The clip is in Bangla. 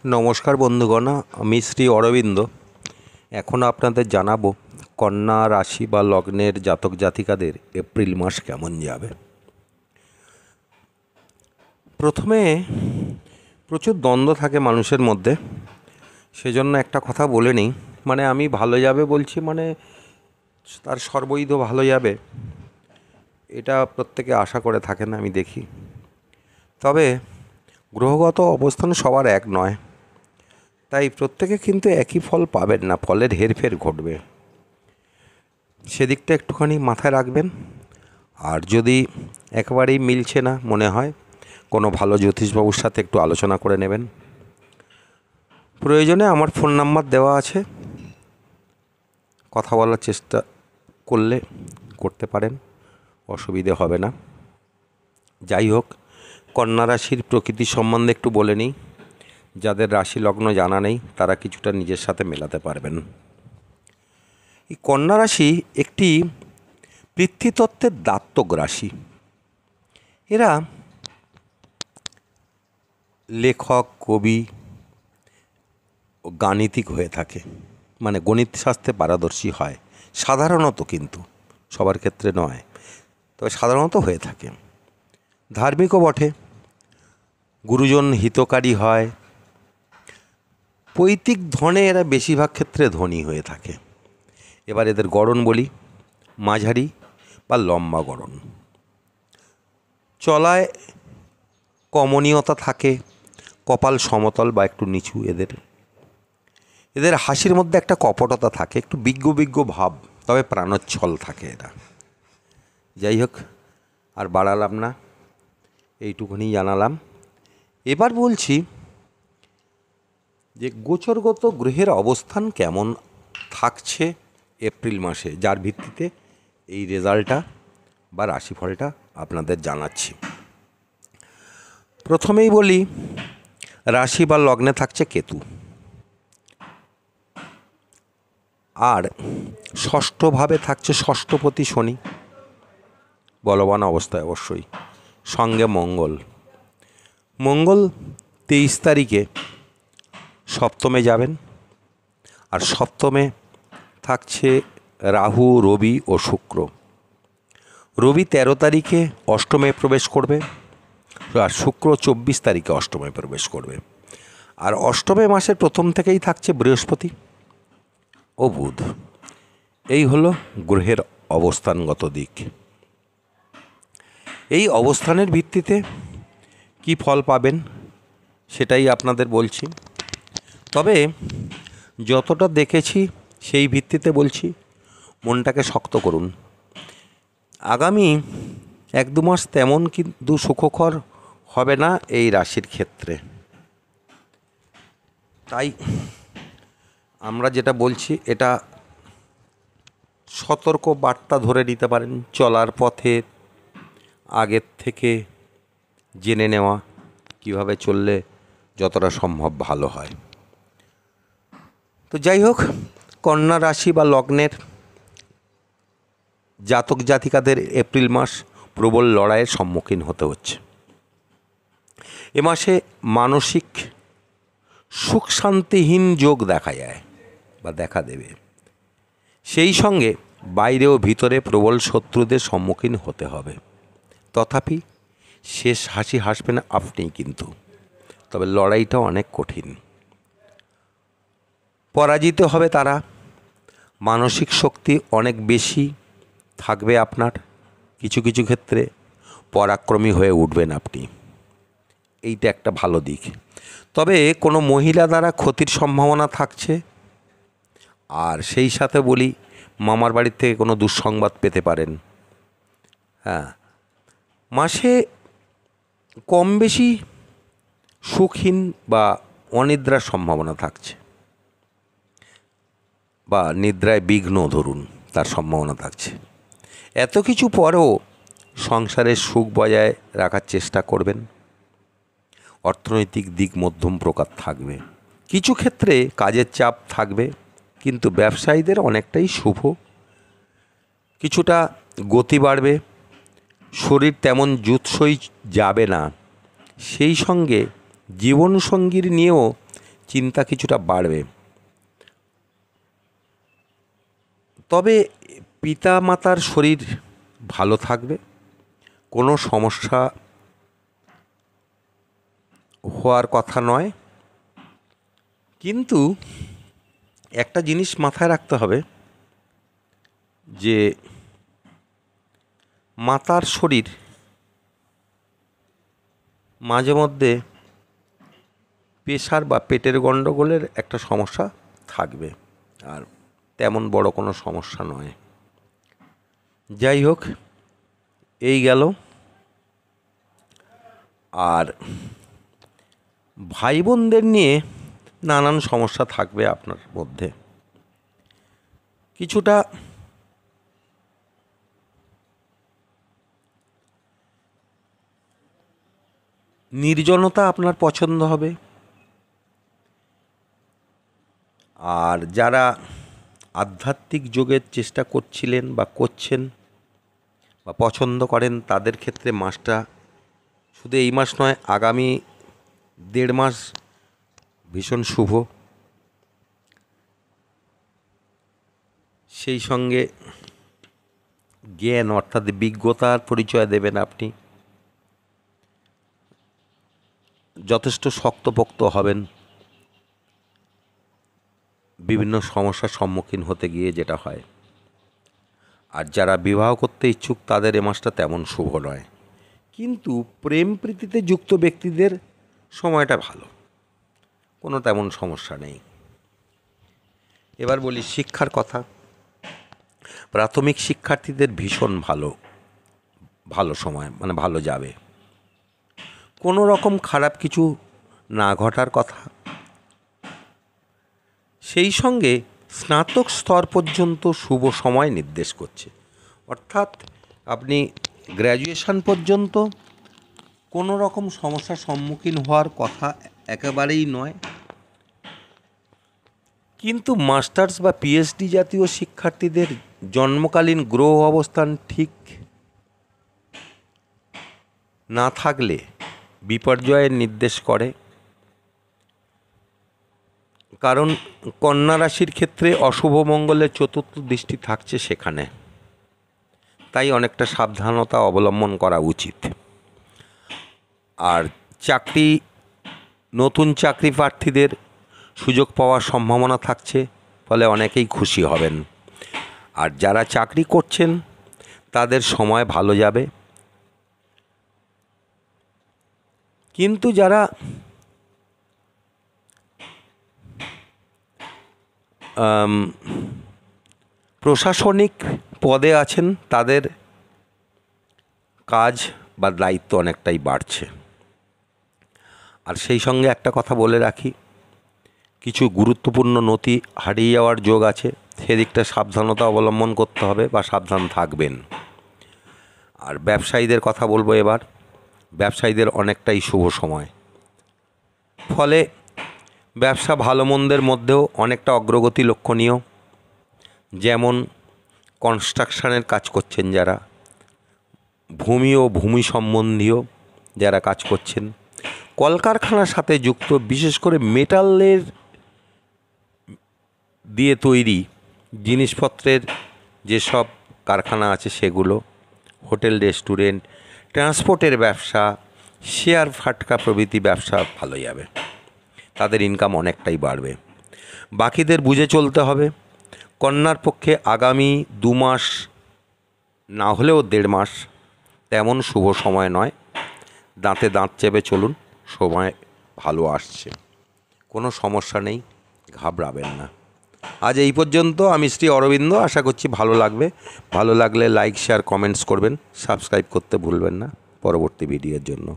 নমস্কার বন্ধুগণ, আমি শ্রী অরবিন্দ। এখন আপনাদের জানাবো কন্যা রাশি বা লগ্নের জাতক জাতিকাদের এপ্রিল মাস কেমন যাবে। প্রথমে প্রচুর দ্বন্দ্ব থাকে মানুষের মধ্যে, সেজন্য একটা কথা বলে নিই। আমি ভালো যাবে বলছি, তার সর্বৈধ ভালো যাবে এটা প্রত্যেকে আশা করে থাকেন, আমি দেখি। তবে গ্রহগত অবস্থান সবার এক নয়, তাই প্রত্যেকে কিন্তু একই ফল পাবেন না, ফলের হেরফের ঘটবে। সেদিকটা একটুখানি মাথায় রাখবেন। আর যদি একেবারেই মিলছে না মনে হয়, কোনো ভালো জ্যোতিষবাবুর সাথে একটু আলোচনা করে নেবেন। প্রয়োজনে আমার ফোন নাম্বার দেওয়া আছে, কথা বলার চেষ্টা করতে পারেন, অসুবিধে হবে না। যাই হোক, কন্যা রাশির প্রকৃতি সম্বন্ধে একটু বলে নিই। যাদের রাশি লগ্ন জানা নেই তারা কিছুটা নিজের সাথে মেলাতে পারবেন। এই কন্যা রাশি একটি পৃথ্বীতত্ত্বের দাত্তক রাশি। এরা লেখক, কবি ও গাণিতিক হয়ে থাকে, গণিত শাস্ত্রে পারদর্শী হয় সাধারণত, কিন্তু সবার ক্ষেত্রে নয়, তবে সাধারণত হয়ে থাকে। ধার্মিকও বটে, গুরুজন হিতকারী হয়। পৈতৃক ধনে এরা বেশিরভাগ ক্ষেত্রে ধনী হয়ে থাকে। এবার এদের গড়ন বলি, মাঝারি বা লম্বা গড়ন। চলায় কমনীয়তা থাকে, কপাল সমতল বা একটু নিচু। এদের হাসির মধ্যে একটা কপটতা থাকে, একটু বিজ্ঞ বিজ্ঞ ভাব, তবে প্রাণোচ্ছল থাকে এরা। যাই হোক, আর বাড়ালাম না, এইটুকুনি জানালাম। এবার বলছি যে গোচরগত গ্রহের অবস্থান কেমন থাকছে এপ্রিল মাসে, যার ভিত্তিতে এই রেজাল্টটা বা রাশিফলটা আপনাদের জানাচ্ছি। প্রথমেই বলি, রাশি বা লগ্নে থাকছে কেতু, আর ষষ্ঠভাবে থাকছে ষষ্ঠপতি শনি, বলবান অবস্থায় অবশ্যই, সঙ্গে মঙ্গল 23 তারিখে সপ্তমে যাবেন। আর সপ্তমে থাকছে রাহু, রবি ও শুক্র। রবি 13 তারিখে অষ্টমে প্রবেশ করবে, আর শুক্র 24 তারিখে অষ্টমে প্রবেশ করবে। আর অষ্টমে মাসের প্রথম থেকেই থাকছে বৃহস্পতি ও বুধ। এই হলো গ্রহের অবস্থানগত দিক। এই অবস্থানের ভিত্তিতে কি ফল পাবেন সেটাই আপনাদের বলছি। তবে যতটা দেখেছি সেই ভিত্তিতে বলছি, মনটাকে শক্ত করুন। আগামী 1-2 মাস তেমন কিন্তু সুখকর হবে না এই রাশির ক্ষেত্রে। তাই আমরা যেটা বলছি, এটা সতর্ক বার্তা ধরে নিতে পারেন। চলার পথে আগের থেকে জেনে নেওয়া, কিভাবে চললে যতটা সম্ভব ভালো হয়। তো যাই হোক, কন্যা রাশি বা লগ্নের জাতক জাতিকাদের এপ্রিল মাস প্রবল লড়াইয়ের সম্মুখীন হতে হচ্ছে। এ মাসে মানসিক সুখ শান্তিহীন যোগ দেখা যায় বা দেখা দেবে। সেই সঙ্গে বাইরে ও ভিতরে প্রবল শত্রুদের সম্মুখীন হতে হবে। তথাপি শেষ হাসি হাসবেন আপনিই কিন্তু, তবে লড়াইটা অনেক কঠিন। পরাজিত হবে তারা। মানসিক শক্তি অনেক বেশি থাকবে আপনার। কিছু কিছু ক্ষেত্রে পরাক্রমী হয়ে উঠবেন আপনি, এইটা একটা ভালো দিক। তবে কোনো মহিলা দ্বারা ক্ষতির সম্ভাবনা থাকছে। আর সেই সাথে বলি, মামার বাড়ির থেকে কোনো দুঃসংবাদ পেতে পারেন। মাসে কম বেশি সুখহীন বা অনিদ্রার সম্ভাবনা থাকছে, বা নিদ্রায় বিঘ্ন ধরুন, তার সম্ভাবনা থাকছে। এত কিছু পরেও সংসারের সুখ বজায় রাখার চেষ্টা করবেন। অর্থনৈতিক দিক মধ্যম প্রকার থাকবে। কিছু ক্ষেত্রে কাজের চাপ থাকবে, কিন্তু ব্যবসায়ীদের অনেকটাই শুভ। কিছুটা গতি বাড়বে, শরীর তেমন জুৎসই যাবে না। সেই সঙ্গে জীবনসঙ্গীর নিয়েও চিন্তা কিছুটা বাড়বে। তবে পিতা মাতার শরীর ভালো থাকবে, কোনো সমস্যা হওয়ার কথা নয়। কিন্তু একটা জিনিস মাথায় রাখতে হবে যে মাতার শরীর মাঝে মধ্যে প্রেশার বা পেটের গণ্ডগোলের একটা সমস্যা থাকবে, আর তেমন বড় কোনো সমস্যা নয়। যাই হোক, এই গেল। আর ভাই বোনদের নিয়ে নানান সমস্যা থাকবে আপনার মধ্যে। কিছুটা নির্জনতা আপনার পছন্দ হবে। আর যারা আধ্যাত্মিক যোগের চেষ্টা করছিলেন বা করছেন বা পছন্দ করেন, তাদের ক্ষেত্রে মাসটা শুধু এই মাস নয়, আগামী 1.5 মাস ভীষণ শুভ। সেই সঙ্গে জ্ঞান অর্থাৎ বিজ্ঞতার পরিচয় দেবেন আপনি। যথেষ্ট শক্তপোক্ত হবেন বিভিন্ন সমস্যার সম্মুখীন হতে গিয়ে, যেটা হয়। আর যারা বিবাহ করতে ইচ্ছুক তাদের এ মাসটা তেমন শুভ নয়, কিন্তু প্রেম প্রীতিতে যুক্ত ব্যক্তিদের সময়টা ভালো, কোনো তেমন সমস্যা নেই। এবার বলি শিক্ষার কথা। প্রাথমিক শিক্ষার্থীদের ভীষণ ভালো সময়, মানে ভালো যাবে। কোনো রকম খারাপ কিছু না ঘটার কথা। সেই সঙ্গে স্নাতক স্তর পর্যন্ত শুভ সময় নির্দেশ করছে, অর্থাৎ আপনি গ্র্যাজুয়েশন পর্যন্ত কোনো রকম সমস্যার সম্মুখীন হওয়ার কথা একেবারেই নয়। কিন্তু মাস্টার্স বা পিএইচডি জাতীয় শিক্ষার্থীদের জন্মকালীন গ্রহ অবস্থান ঠিক না থাকলে বিপর্যয়ের নির্দেশ করে। কারণ কন্যা রাশির ক্ষেত্রে অশুভ মঙ্গলের চতুর্থ দৃষ্টি থাকছে সেখানে, তাই অনেকটা সাবধানতা অবলম্বন করা উচিত। আর নতুন চাকরি প্রার্থীদের সুযোগ পাওয়ার সম্ভাবনা থাকছে, ফলে অনেকেই খুশি হবেন। আর যারা চাকরি করছেন তাদের সময় ভালো যাবে। কিন্তু যারা প্রশাসনিক পদে আছেন তাদের কাজ বা দায়িত্ব অনেকটাই বাড়ছে। আর সেই সঙ্গে একটা কথা বলে রাখি, কিছু গুরুত্বপূর্ণ নথি হারিয়ে যাওয়ার যোগ আছে, সেদিকটা সাবধানতা অবলম্বন করতে হবে বা সাবধান থাকবেন। আর ব্যবসায়ীদের কথা বলবো এবার। ব্যবসায়ীদের অনেকটাই শুভ সময়, ফলে ব্যবসা ভালো মন্দের মধ্যেও অনেকটা অগ্রগতি লক্ষণীয়। যেমন কনস্ট্রাকশনের কাজ করছেন যারা, ভূমি ও ভূমি সম্বন্ধীয় যারা কাজ করছেন, কলকারখানার সাথে যুক্ত, বিশেষ করে মেটালের দিয়ে তৈরি জিনিসপত্রের যেসব কারখানা আছে সেগুলো, হোটেল রেস্টুরেন্ট, ট্রান্সপোর্টের ব্যবসা, শেয়ার ফাটকা প্রভৃতি ব্যবসা ভালো যাবে, তাদের ইনকাম অনেকটাই বাড়বে। বাকিদের বুঝে চলতে হবে। কন্যার পক্ষে আগামী 2 মাস না হলেও 1.5 মাস তেমন শুভ সময় নয়। দাঁতে দাঁত চেপে চলুন, সময় ভালো আসছে, কোনো সমস্যা নেই, ঘাবড়াবেন না। আজ এই পর্যন্ত। আমি শ্রী অরবিন্দ। আশা করছি ভালো লাগবে। ভালো লাগলে লাইক, শেয়ার, কমেন্টস করবেন। সাবস্ক্রাইব করতে ভুলবেন না পরবর্তী ভিডিওর জন্য।